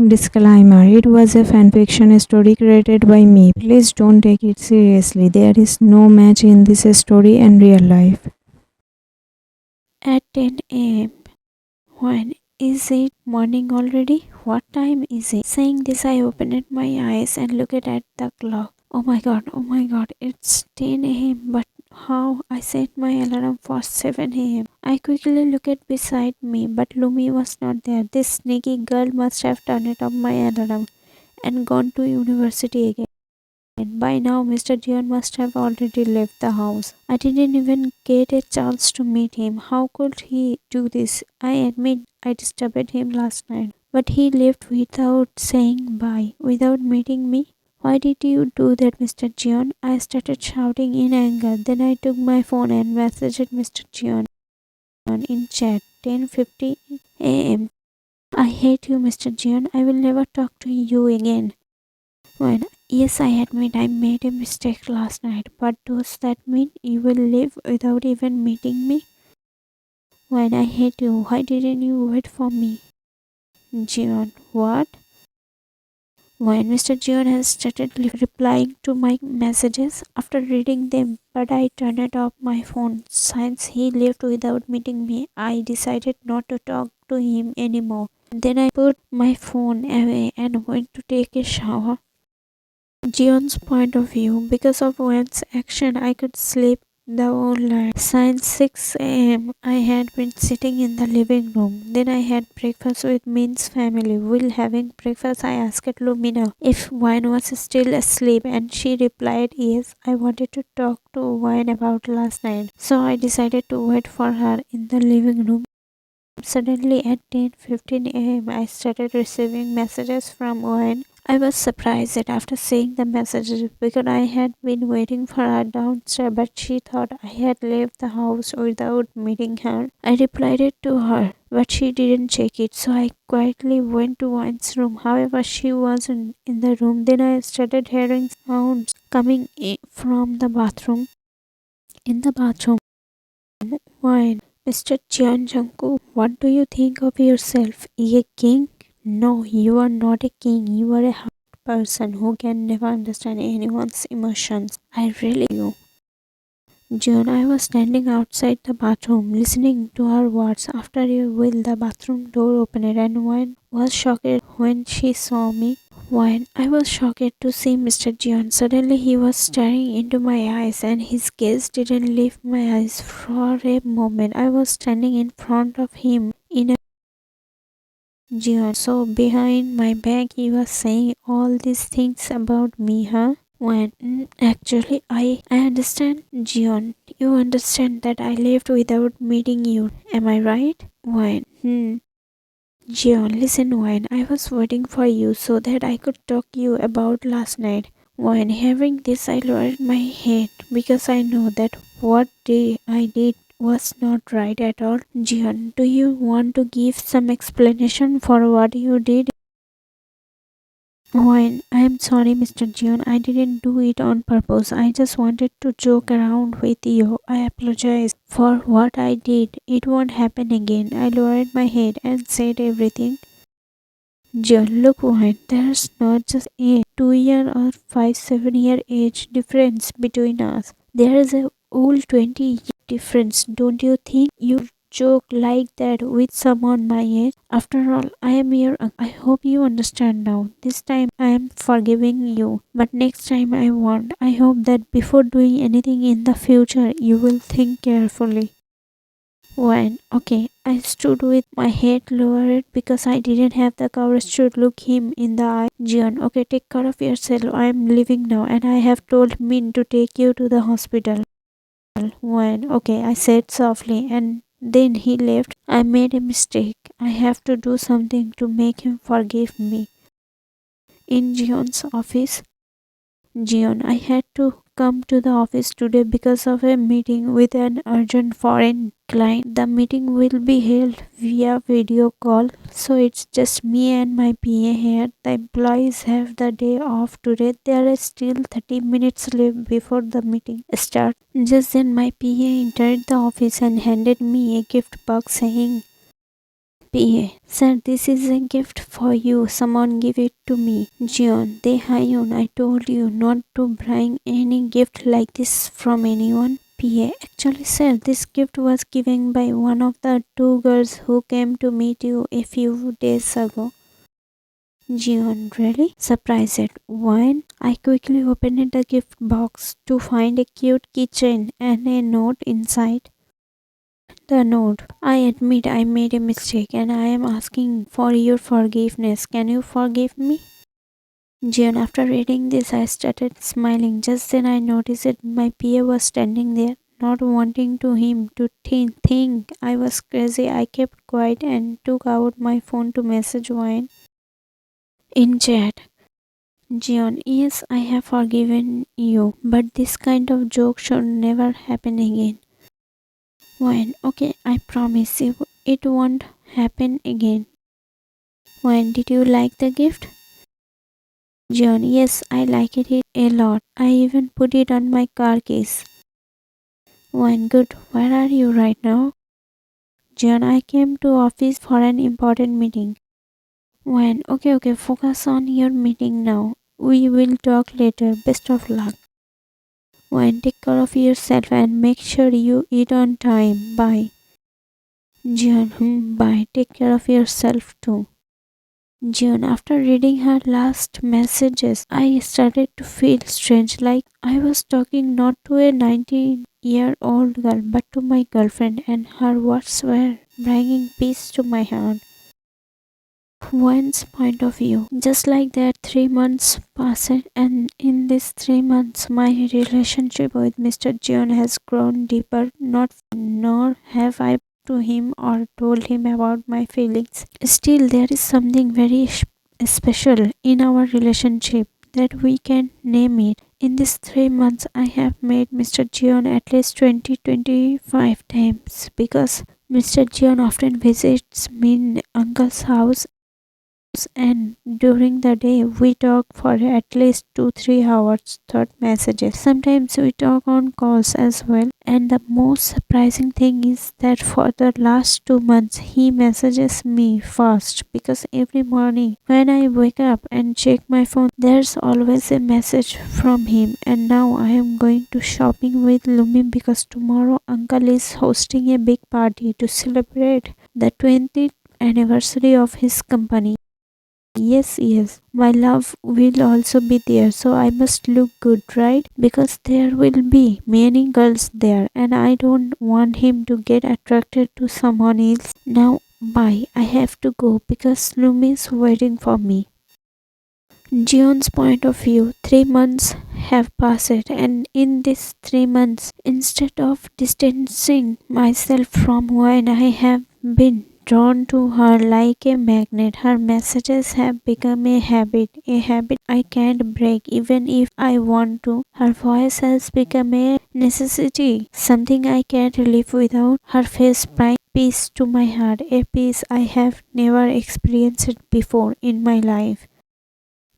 Disclaimer: it was a fanfiction story created by me. Please don't take it seriously. There is no match in this story and real life. At 10 a.m. When is it morning already? What time is it? Saying this, I opened my eyes and looked at the clock. Oh my god, it's 10 a.m. But how? I set my alarm for 7 a.m. I quickly looked beside me, but Lumi was not there. This sneaky girl must have turned off my alarm and gone to university again. By now, Mr. Jeon must have already left the house. I didn't even get a chance to meet him. How could he do this? I admit I disturbed him last night. But he left without saying bye, without meeting me. Why did you do that, Mr. Jeon? I started shouting in anger. Then I took my phone and messaged Mr. Jeon in chat. 10:50 a.m. I hate you, Mr. Jeon. I will never talk to you again. When yes, I admit I made a mistake last night, but does that mean you will leave without even meeting me? When I hate you, why didn't you wait for me? Jeon, what? When Mr. Jeon has started replying to my messages after reading them, but I turned off my phone. Since he left without meeting me, I decided not to talk to him anymore. Then I put my phone away and went to take a shower. Jeon's point of view, because of Wen's action, I could sleep the whole night. Since 6 a.m., I had been sitting in the living room. Then I had breakfast with Min's family. While having breakfast, I asked Lumina if Wen was still asleep, and she replied yes. I wanted to talk to Wen about last night, so I decided to wait for her in the living room. Suddenly at 10:15 a.m. I started receiving messages from Wen. I was surprised that after seeing the messages because I had been waiting for her downstairs, but she thought I had left the house without meeting her. I replied it to her, but she didn't check it, so I quietly went to Wine's room. However, she wasn't in the room. Then I started hearing sounds coming from the bathroom. In the bathroom, Wine, Mr. Jungkook, what do you think of yourself? A king? No, you are not a king. You are a hard person who can never understand anyone's emotions. I really you. Jeon, I was standing outside the bathroom listening to her words. After a while, the bathroom door opened and Wan was shocked when she saw me. When I was shocked to see Mr. Jeon. Suddenly he was staring into my eyes and his gaze didn't leave my eyes for a moment. I was standing in front of him in a Jeon. So behind my back he was saying all these things about me, huh? When actually I understand, Jeon. You understand that I left without meeting you. Am I right? When Jeon, listen, Wine. I was waiting for you so that I could talk you about last night. When hearing this, I lowered my head because I know that what I did was not right at all. Jeon, do you want to give some explanation for what you did? Wine, I am sorry, Mr. Jeon. I didn't do it on purpose. I just wanted to joke around with you. I apologize for what I did. It won't happen again. I lowered my head and said everything. Jeon, look, Wine, there's not just a 2 year or 5, 7 year age difference between us. There is a whole 20 year difference. Don't you think you joke like that with someone my age? After all, I am your uncle. I hope you understand now. This time I am forgiving you. But next time I won't. I hope that before doing anything in the future, you will think carefully. When okay, I stood with my head lowered because I didn't have the courage to look him in the eye. Jeon, okay, take care of yourself. I am leaving now and I have told Min to take you to the hospital. When okay, I said softly and then he left. I made a mistake. I have to do something to make him forgive me. In Jeon's office, Jeon, I had to come to the office today because of a meeting with an urgent foreign client. The meeting will be held via video call, so it's just me and my PA here. The employees have the day off today. There is still 30 minutes left before the meeting starts. Just then my PA entered the office and handed me a gift box saying, PA, sir, this is a gift for you. Someone give it to me. Jeon, they Hyun, I told you not to bring any gift like this from anyone. PA, actually, sir, this gift was given by one of the two girls who came to meet you a few days ago. Jeon, really? Surprised. When I quickly opened the gift box to find a cute keychain and a note inside. The note. I admit I made a mistake and I am asking for your forgiveness. Can you forgive me? Jeon, after reading this, I started smiling. Just then I noticed that my PA was standing there, not wanting to him to think I was crazy. I kept quiet and took out my phone to message Wayne in chat. Jeon, yes, I have forgiven you, but this kind of joke should never happen again. Wayne, okay, I promise you it won't happen again. Wayne, did you like the gift? Jeon, yes, I like it a lot. I even put it on my car keys. Wayne, good. Where are you right now? Jeon, I came to office for an important meeting. Wayne, okay, focus on your meeting now. We will talk later. Best of luck. Wayne, take care of yourself and make sure you eat on time. Bye. Jeon, bye. Take care of yourself too. Jeon, after reading her last messages, I started to feel strange, like I was talking not to a 19-year-old girl but to my girlfriend, and her words were bringing peace to my heart. One's point of view. Just like that, 3 months passed, and in these 3 months, my relationship with Mr. Jeon has grown deeper. Not nor have I to him or told him about my feelings. Still, there is something very special in our relationship that we can name it. In these 3 months, I have met Mr. Jeon at least 20-25 times because Mr. Jeon often visits me in uncle's house, and during the day we talk for at least 2-3 hours through messages. Sometimes we talk on calls as well, and the most surprising thing is that for the last 2 months he messages me first, because every morning when I wake up and check my phone, there's always a message from him. And now I am going to shopping with Lumi because tomorrow uncle is hosting a big party to celebrate the 20th anniversary of his company. Yes, my love will also be there, so I must look good, right? Because there will be many girls there, and I don't want him to get attracted to someone else. Now, bye. I have to go because Lumi is waiting for me. Jeon's point of view. 3 months have passed, and in these 3 months, instead of distancing myself from when I have been drawn to her like a magnet. Her messages have become a habit I can't break even if I want to. Her voice has become a necessity, something I can't live without. Her face brings peace to my heart, a peace I have never experienced before in my life.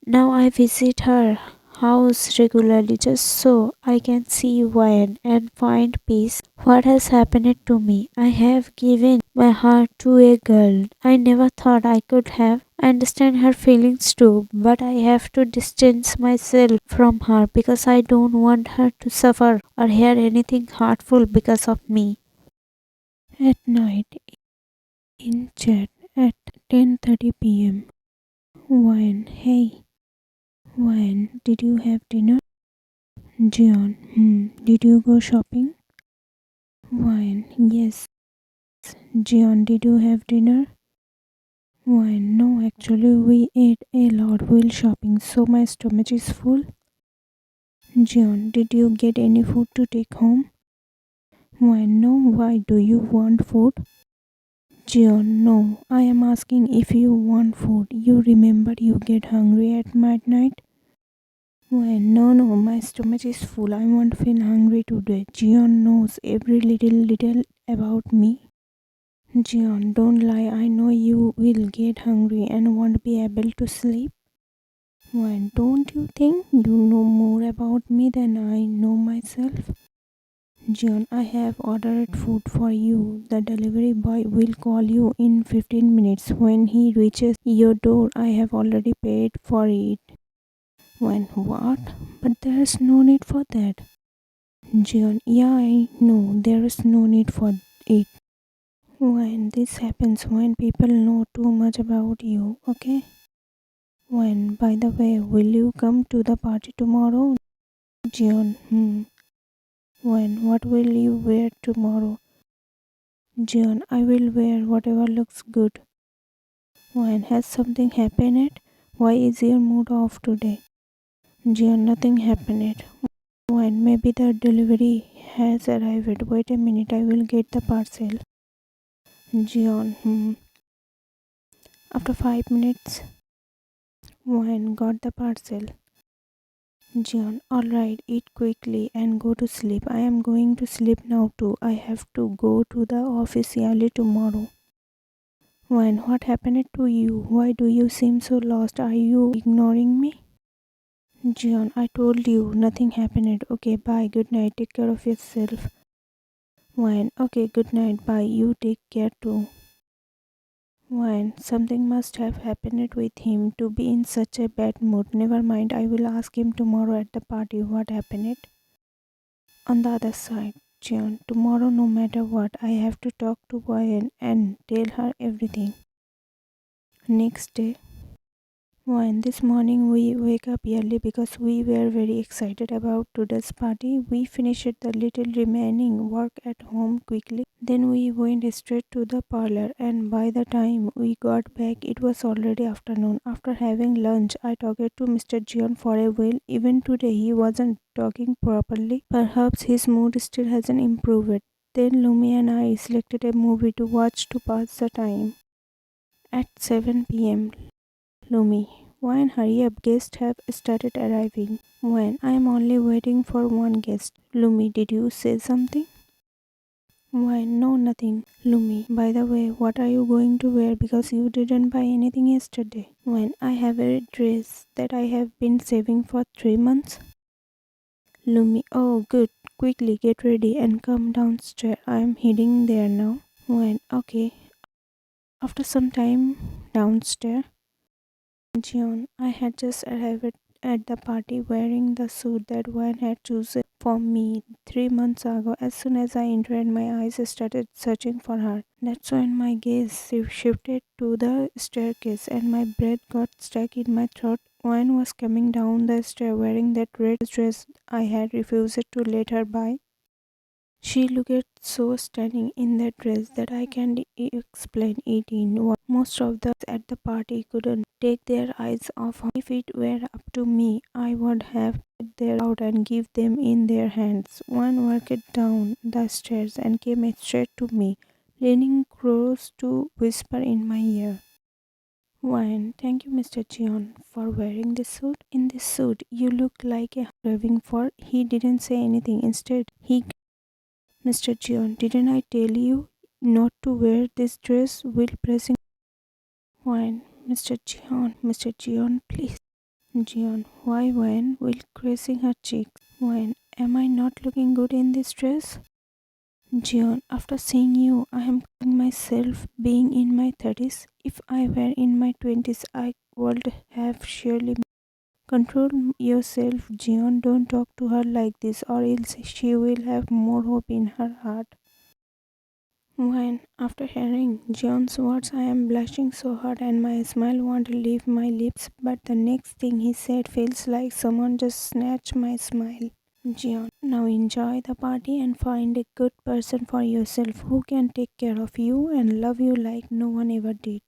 Now I visit her house regularly just so I can see Wayne and find peace. What has happened to me? I have given my heart to a girl I never thought I could have. I understand her feelings too, but I have to distance myself from her because I don't want her to suffer or hear anything hurtful because of me. At night, in chat at 10:30 p.m. Wayne, hey. Wayne, did you have dinner? Jeon, did you go shopping? Wayne, yes. Jeon, did you have dinner? Wayne, no, actually, we ate a lot while shopping, so my stomach is full. Jeon, did you get any food to take home? Wayne, no, why do you want food? Jeon, no, I am asking if you want food. You remember you get hungry at midnight? Wayne, no, my stomach is full. I won't feel hungry today. Jeon knows every little about me. Jeon, don't lie. I know you will get hungry and won't be able to sleep. Wayne, don't you think you know more about me than I know myself? Jeon, I have ordered food for you. The delivery boy will call you in 15 minutes. When he reaches your door, I have already paid for it. When what? But there's no need for that. Jeon, yeah, I know there's no need for it. When this happens when people know too much about you, okay? When, by the way, will you come to the party tomorrow? Jeon, When, what will you wear tomorrow? Jeon, I will wear whatever looks good. When, has something happened yet? Why is your mood off today? Jeon, nothing happened yet. When, maybe the delivery has arrived. Wait a minute, I will get the parcel. Jeon, After 5 minutes, when got the parcel. Jeon, alright, eat quickly and go to sleep. I am going to sleep now too. I have to go to the office early tomorrow. When, what happened to you? Why do you seem so lost? Are you ignoring me? Jeon, I told you nothing happened. Okay, bye. Good night. Take care of yourself. When, okay, good night. Bye. You take care too. When, something must have happened with him to be in such a bad mood. Never mind. I will ask him tomorrow at the party what happened. On the other side, Jeon, tomorrow no matter what, I have to talk to Wyan and tell her everything. Next day, Wyan, this morning we wake up early because we were very excited about today's party. We finished the little remaining work at home quickly. Then we went straight to the parlor, and by the time we got back, it was already afternoon. After having lunch, I talked to Mr. Jeon for a while. Even today, he wasn't talking properly. Perhaps his mood still hasn't improved. Then Lumi and I selected a movie to watch to pass the time. At 7 p.m., Lumi, when hurry up, guests have started arriving. When I am only waiting for one guest. Lumi, did you say something? When no, nothing. Lumi, by the way, what are you going to wear because you didn't buy anything yesterday? When I have a dress that I have been saving for 3 months. Lumi, oh good, quickly get ready and come downstairs. I am heading there now. When okay, after some time downstairs. Jeon, I had just arrived at the party wearing the suit that one had chosen for me 3 months ago. As soon as I entered, my eyes started searching for her. That's when my gaze shifted to the staircase and my breath got stuck in my throat. One was coming down the stair wearing that red dress I had refused to let her buy. She looked so stunning in that dress that I can't explain it in words. Most of the at the party couldn't take their eyes off her. If it were up to me, I would have put their out and give them in their hands. One walked down the stairs and came straight to me, leaning close to whisper in my ear. One, thank you, Mr. Jeon, for wearing this suit. In this suit, you look like a craving for. He didn't say anything. Instead, he Mr. Jeon, didn't I tell you not to wear this dress while pressing wine? Mr. Jeon, please. Jeon, why wine while caressing her cheeks? Wine, am I not looking good in this dress? Jeon, after seeing you, I am calling myself being in my 30s. If I were in my 20s, I would have surely. Control yourself, Jeon. Don't talk to her like this, or else she will have more hope in her heart. When, after hearing John's words, I am blushing so hard and my smile won't leave my lips, but the next thing he said feels like someone just snatched my smile. John, now enjoy the party and find a good person for yourself who can take care of you and love you like no one ever did.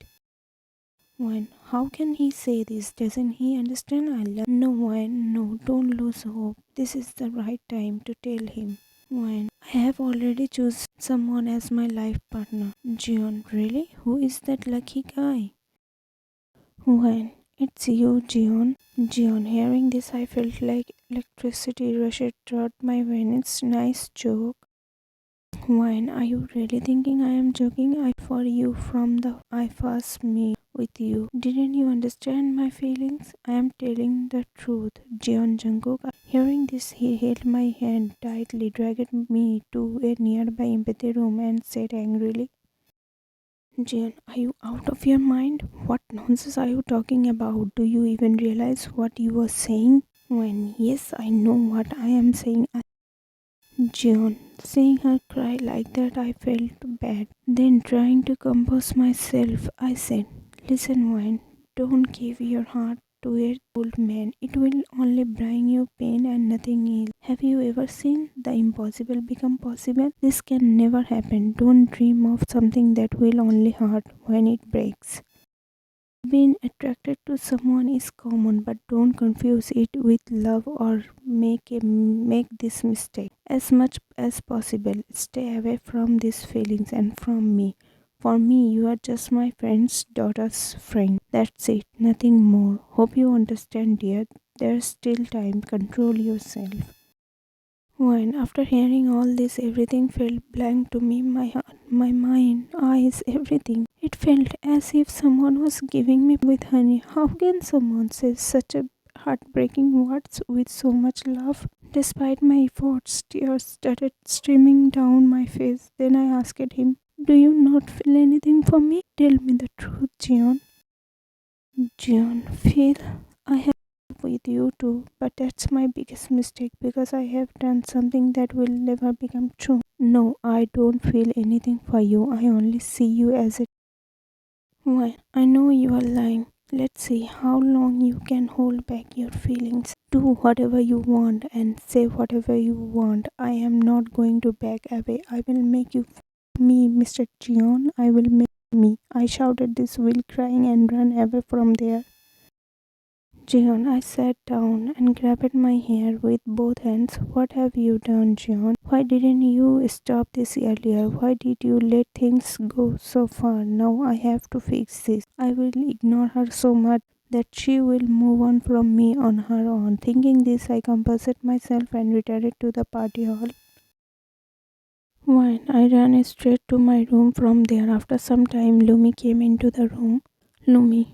When, how can he say this? Doesn't he understand I love? No, when, no, don't lose hope. This is the right time to tell him. When I have already chosen someone as my life partner. Jeon, really? Who is that lucky guy? When it's you, Jeon. Jeon, hearing this, I felt like electricity rushed through my veins. Nice joke. When are you really thinking I am joking? I for you from the I first me. with you. Didn't you understand my feelings? I am telling the truth. Jeon Jungkook. Hearing this, he held my hand tightly, dragged me to a nearby empathy room, and said angrily, Jeon, are you out of your mind? What nonsense are you talking about? Do you even realize what you are saying? When yes, I know what I am saying. Jeon, seeing her cry like that, I felt bad. Then, trying to compose myself, I said, Listen, Wine, don't give your heart to an old man. It will only bring you pain and nothing else. Have you ever seen the impossible become possible? This can never happen. Don't dream of something that will only hurt when it breaks. Being attracted to someone is common, but don't confuse it with love or make this mistake. As much as possible, stay away from these feelings and from me. For me, you are just my friend's daughter's friend. That's it, nothing more. Hope you understand, dear. There's still time. Control yourself. When, after hearing all this, everything felt blank to me, my heart, my mind, eyes, everything. It felt as if someone was giving me with honey. How can someone say such a heartbreaking words with so much love? Despite my efforts, tears started streaming down my face. Then I asked him, Do you not feel anything for me? Tell me the truth, Jeon. Jeon, feel I have with you too, but that's my biggest mistake because I have done something that will never become true. No, I don't feel anything for you. I only see you as a. Well, I know you are lying. Let's see how long you can hold back your feelings. Do whatever you want and say whatever you want. I am not going to back away. I will make you me, Mr. Jeon. I will make me. I shouted this while crying and ran away from there. Jeon, I sat down and grabbed my hair with both hands. What have you done, Jeon? Why didn't you stop this earlier? Why did you let things go so far? Now I have to fix this. I will ignore her so much that she will move on from me on her own. Thinking this, I composed myself and returned to the party hall. When I ran straight to my room from there, after some time, Lumi came into the room. Lumi,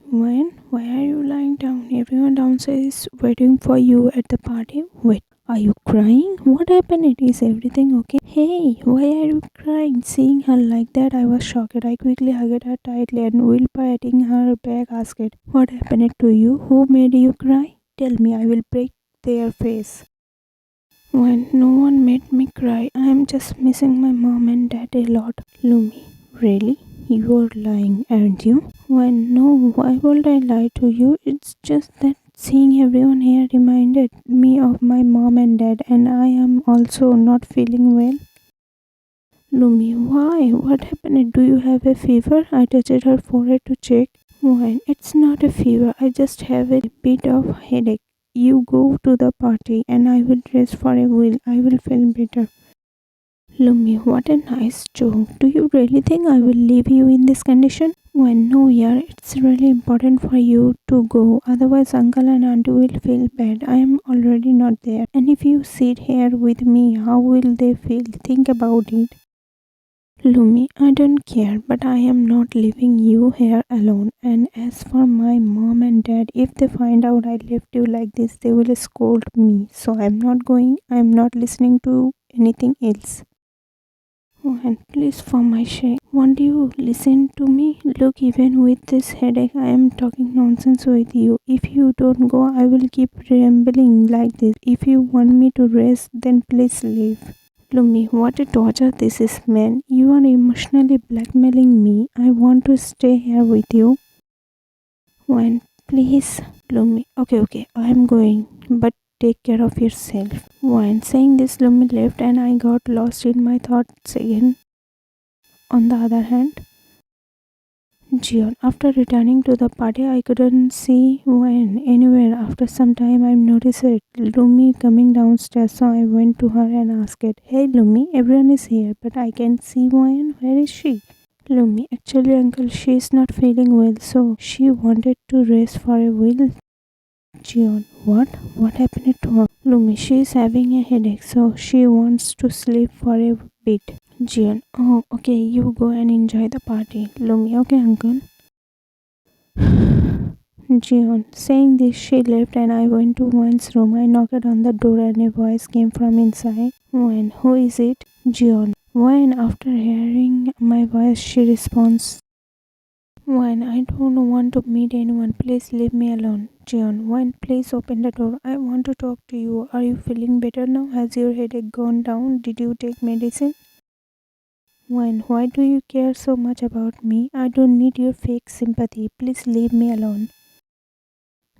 why are you lying down? Everyone downstairs is waiting for you at the party. Wait, are you crying? What happened? Is everything okay? Hey, why are you crying? Seeing her like that, I was shocked. I quickly hugged her tightly and while patting her back, asked, What happened to you? Who made you cry? Tell me, I will break their face. When no one made me cry, I am just missing my mom and dad a lot. Lumi, really? You're lying, aren't you? When no, why would I lie to you? It's just that seeing everyone here reminded me of my mom and dad, and I am also not feeling well. Lumi, why? What happened? Do you have a fever? I touched her forehead to check. Why? It's not a fever. I just have a bit of headache. You go to the party and I will rest for a while. I will feel better. Lumi, what a nice joke. Do you really think I will leave you in this condition? When no, yeah, it's really important for you to go. Otherwise, uncle and auntie will feel bad. I am already not there. And if you sit here with me, how will they feel? Think about it. Lumi, I don't care, but I am not leaving you here alone. And as for my mom and dad, if they find out I left you like this, they will scold me. So I'm not going, I'm not listening to anything else. Oh, and please, for my sake, won't you listen to me? Look, even with this headache, I am talking nonsense with you. If you don't go, I will keep rambling like this. If you want me to rest, then please leave. Lumi, what a torture this is, man. You are emotionally blackmailing me. I want to stay here with you. When, please, Lumi. Okay, I am going, but take care of yourself. When saying this, Lumi left and I got lost in my thoughts again. On the other hand, Jeon, after returning to the party, I couldn't see Wen anywhere. After some time, I noticed Lumi coming downstairs, so I went to her and asked, Hey Lumi, everyone is here, but I can't see Wen. Where is she? Lumi, actually, uncle, she is not feeling well, so she wanted to rest for a while. Jeon, what? What happened to her? Lumi, she is having a headache, so she wants to sleep for a bit. Jeon, oh, okay, you go and enjoy the party. Lumi, okay, uncle. Jeon. Saying this, she left and I went to Wan's room. I knocked on the door and a voice came from inside. Wan, who is it? Jeon. Wan, after hearing my voice, she responds, Wan, I don't want to meet anyone. Please leave me alone. Jeon. Wan, please open the door. I want to talk to you. Are you feeling better now? Has your headache gone down? Did you take medicine? Wan, why do you care so much about me? I don't need your fake sympathy. Please leave me alone.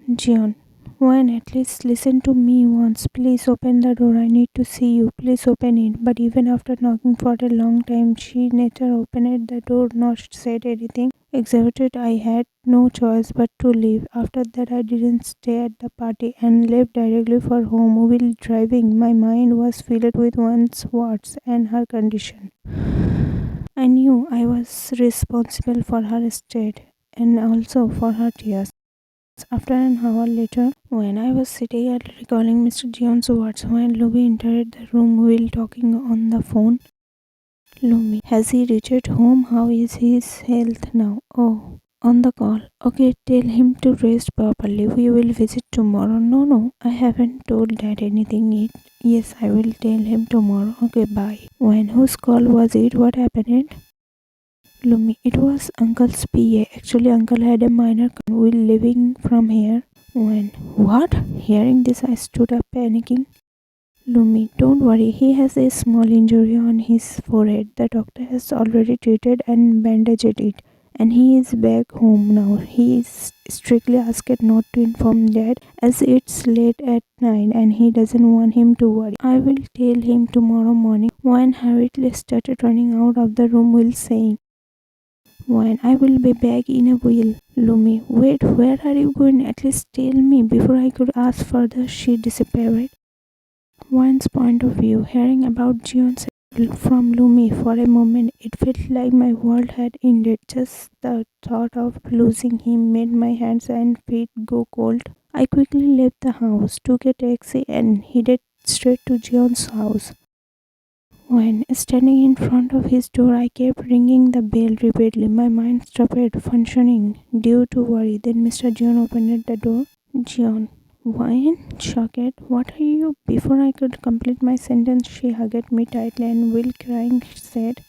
Jeon. Wan, at least listen to me once. Please open the door. I need to see you. Please open it. But even after knocking for a long time, she neither opened the door nor said anything. Exhausted, I had no choice but to leave. After that, I didn't stay at the party and left directly for home. While driving, my mind was filled with Wan's words and her condition. I knew I was responsible for her state and also for her tears. After an hour later, when I was sitting and recalling Mr. Jeon's words when Lumi entered the room while talking on the phone, Lumi, has he reached home? How is his health now? Oh, on the call. Okay, tell him to rest properly. We will visit tomorrow. No, I haven't told Dad anything yet. Yes, I will tell him tomorrow. Okay, bye. When whose call was it? What happened? Lumi, it was Uncle's PA. Actually, Uncle had a minor while leaving from here. When? What? Hearing this, I stood up panicking. Lumi, don't worry. He has a small injury on his forehead. The doctor has already treated and bandaged it. And he is back home now. He is strictly asked not to inform Dad as it's late at night and he doesn't want him to worry. I will tell him tomorrow morning. When hurriedly started running out of the room while saying, When I will be back in a wheel. Lumi, wait, where are you going? At least tell me. Before I could ask further, she disappeared. One's point of view, hearing about Jeon from Lumi for a moment, it felt like my world had ended. Just the thought of losing him made my hands and feet go cold. I quickly left the house, took a taxi, and headed straight to Jeon's house. When standing in front of his door, I kept ringing the bell repeatedly. My mind stopped functioning due to worry. Then Mr. Jeon opened the door. Jeon, why? Shocked. What are you? Before I could complete my sentence, she hugged me tightly and, while crying, said,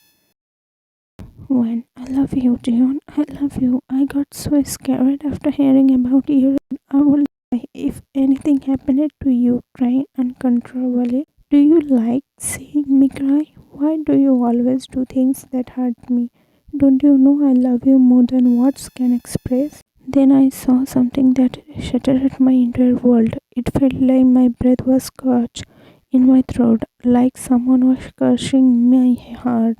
When I love you, Jeon. I love you. I got so scared after hearing about you. I would die if anything happened to you, crying uncontrollably. Do you like seeing me cry? Why do you always do things that hurt me? Don't you know I love you more than words can express? Then I saw something that shattered my entire world. It felt like my breath was caught in my throat, like someone was crushing my heart.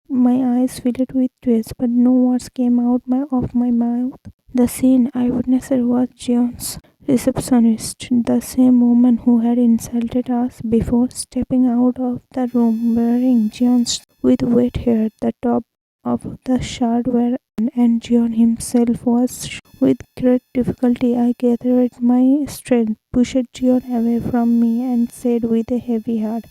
My eyes filled with tears, but no words came out of my mouth. The scene I witnessed was Jeon's receptionist, the same woman who had insulted us before, stepping out of the room wearing jeans with wet hair. The top of the shirt were and Jeon himself was. With great difficulty, I gathered my strength, pushed Jeon away from me, and said with a heavy heart,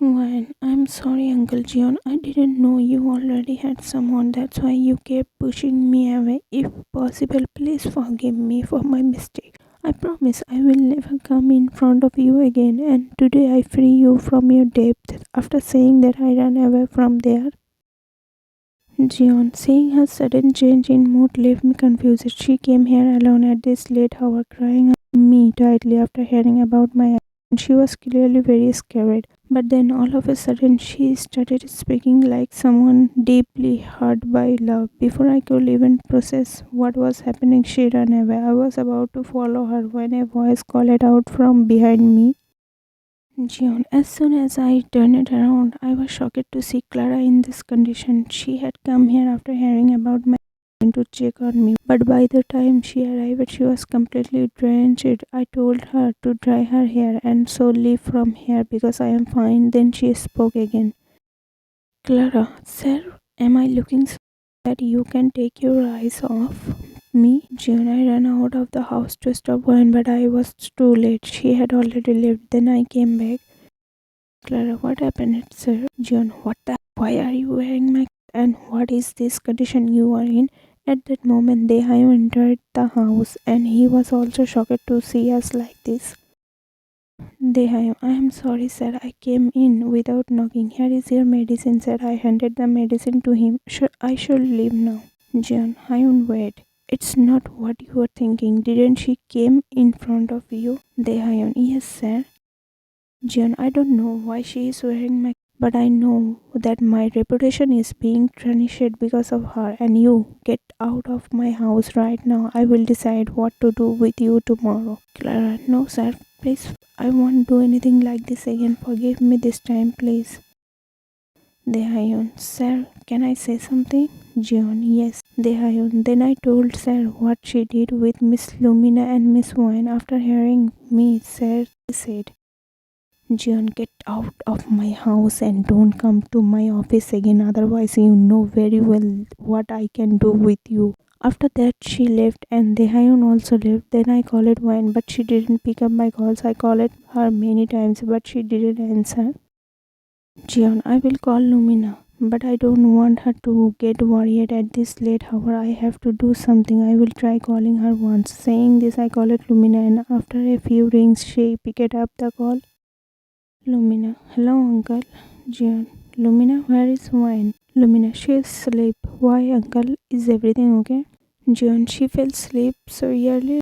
Well, I'm sorry, Uncle Jeon. I didn't know you already had someone. That's why you kept pushing me away. If possible, please forgive me for my mistake. I promise I will never come in front of you again. And today I free you from your debt. After saying that, I ran away from there. Jeon, seeing her sudden change in mood, left me confused. She came here alone at this late hour, crying me tightly after hearing about my accident. She was clearly very scared. But then all of a sudden she started speaking like someone deeply hurt by love. Before I could even process what was happening, she ran away. I was about to follow her when a voice called out from behind me. Jeon. As soon as I turned around, I was shocked to see Clara in this condition. She had come here after hearing about my accident to check on me, but by the time she arrived, she was completely drenched. I told her to dry her hair and so leave from here because I am fine. Then she spoke again. Clara, sir, am I looking so that you can take your eyes off me? Jeon, I ran out of the house to stop her, but I was too late. She had already left. Then I came back. Clara, what happened, sir? Jeon, what the? Why are you wearing my? And what is this condition you are in? At that moment, Dehayo entered the house and he was also shocked to see us like this. Dehayo, I am sorry, sir. I came in without knocking. Here is your medicine, sir. I handed the medicine to him. I should leave now. Jeon, Hyun, wait. It's not what you were thinking. Didn't she came in front of you? Dehayon, yes, sir. Jeon, I don't know why she is wearing my, but I know that my reputation is being tarnished because of her. And you get out of my house right now. I will decide what to do with you tomorrow. Clara, no, sir. Please, I won't do anything like this again. Forgive me this time, please. Dehayon, sir, can I say something? Jeon, yes. Dehayon, then I told sir what she did with Miss Lumina and Miss Wine. After hearing me, sir said, Jeon, get out of my house and don't come to my office again, otherwise you know very well what I can do with you. After that she left and Dehayon also left. Then I called Wine but she didn't pick up my calls. I called her many times but she didn't answer. Jeon, I will call Lumina, but I don't want her to get worried at this late hour. I have to do something. I will try calling her once. Saying this, I called Lumina, and after a few rings, she picked up the call. Lumina, hello, uncle. Jeon, Lumina, where is Wine? Lumina, she is asleep. Why, uncle? Is everything okay? Jeon, she fell asleep so early.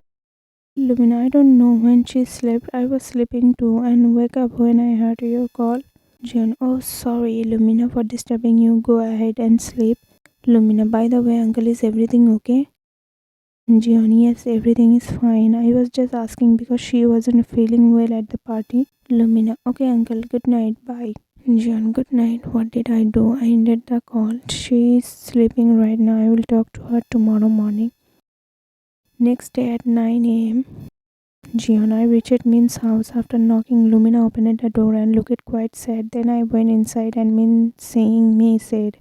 Lumina, I don't know when she slept. I was sleeping too and woke up when I heard your call. Jeon, oh sorry Lumina for disturbing you. Go ahead and sleep. Lumina, by the way, uncle, is everything okay? Jeon, yes, everything is fine. I was just asking because she wasn't feeling well at the party. Lumina, okay uncle, good night, bye. Jeon, good night. What did I do? I ended the call. She is sleeping right now. I will talk to her tomorrow morning. Next day at 9 a.m. Jeon, I reached Min's house after knocking. Lumina opened the door and looked quite sad. Then I went inside and Min, seeing me, said,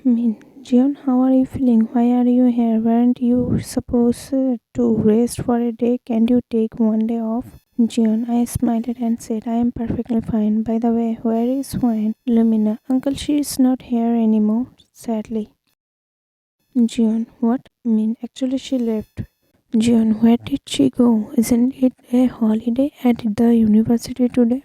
Min, Jeon, how are you feeling? Why are you here? Weren't you supposed to rest for a day? Can't you take one day off? Jeon, I smiled and said, I am perfectly fine. By the way, where is Wine? Lumina, uncle, she is not here anymore, sadly. Jeon, what? Min, actually she left. Jeon, where did she go? Isn't it a holiday at the university today?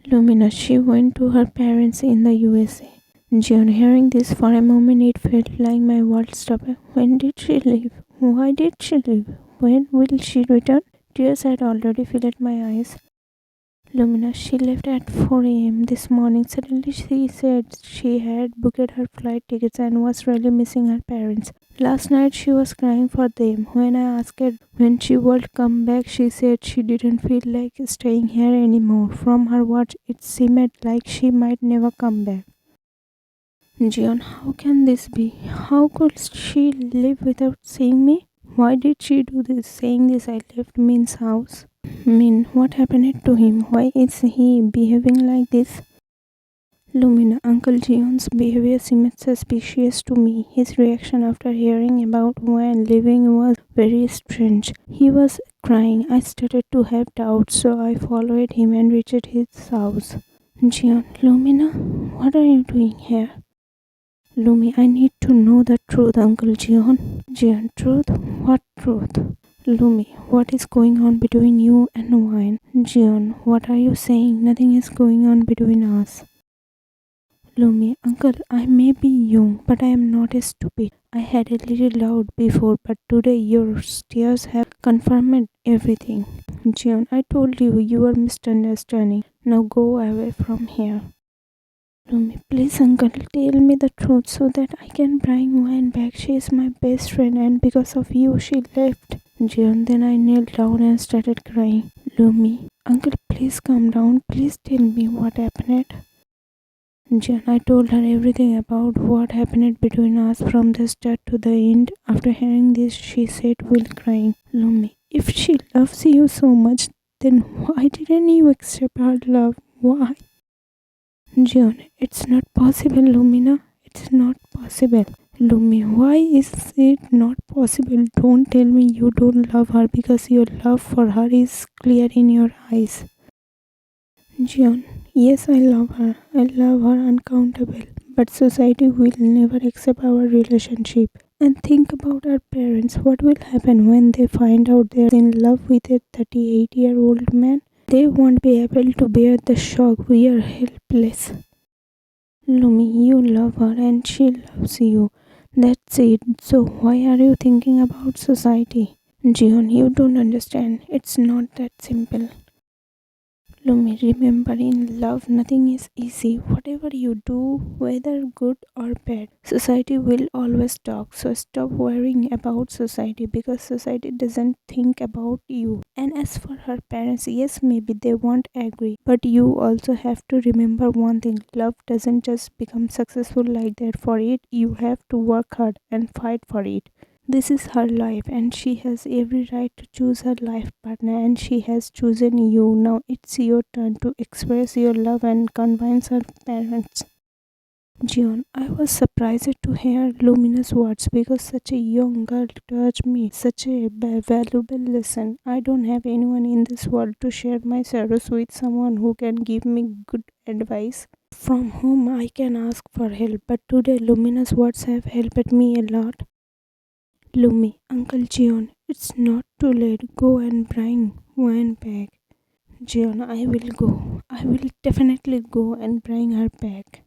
Lumina, she went to her parents in the USA. Jeon, hearing this for a moment, it felt like my world stopped. When did she leave? Why did she leave? When will she return? Tears had already filled my eyes. Lumina, she left at 4 a.m. this morning. Suddenly she said she had booked her flight tickets and was really missing her parents. Last night she was crying for them. When I asked her when she would come back, she said she didn't feel like staying here anymore. From her words, it seemed like she might never come back. Jeon, how can this be? How could she live without seeing me? Why did she do this? Saying this, I left Min's house. Min, what happened to him? Why is he behaving like this? Lumina, Uncle Jeon's behavior seemed suspicious to me. His reaction after hearing about Wan leaving was very strange. He was crying. I started to have doubts, so I followed him and reached his house. Jeon, Lumina, what are you doing here? Lumi, I need to know the truth, Uncle Jeon. Jeon, truth? What truth? Lumi, what is going on between you and Wine? Jeon, what are you saying? Nothing is going on between us. Lumi, Uncle, I may be young, but I am not a stupid. I had a little doubt before, but today your tears have confirmed everything. Jeon, I told you you were misunderstanding. Now go away from here. Lumi, please uncle, tell me the truth so that I can bring Wine back. She is my best friend and because of you she left. Jeon, then I knelt down and started crying. Lumi, uncle, please calm down. Please tell me what happened. Jeon, I told her everything about what happened between us from the start to the end. After hearing this, she said while crying, Lumi, if she loves you so much, then why didn't you accept her love? Why? Jeon, it's not possible, Lumina. It's not possible. Lumi, why is it not possible? Don't tell me you don't love her because your love for her is clear in your eyes. Jeon, yes, I love her. I love her uncountable. but society will never accept our relationship. And think about our parents. What will happen when they find out they're in love with a 38-year-old man? They won't be able to bear the shock. We are helpless. Lumi, you love her and she loves you. That's it. So why are you thinking about society? Jeon, you don't understand. It's not that simple. Lumi, remember in love nothing is easy. Whatever you do, whether good or bad, society will always talk. So stop worrying about society because society doesn't think about you. And as for her parents, yes, maybe they won't agree. But you also have to remember one thing, love doesn't just become successful like that. For it, you have to work hard and fight for it. This is her life, and she has every right to choose her life partner, and she has chosen you. Now it's your turn to express your love and convince her parents. Jeon, I was surprised to hear luminous words because such a young girl taught me such a valuable lesson. I don't have anyone in this world to share my sorrows with, someone who can give me good advice, from whom I can ask for help. But today, luminous words have helped me a lot. Lumi, Uncle Jeon, it's not too late. Go and bring wine back. Jeon, I will go. I will definitely go and bring her back.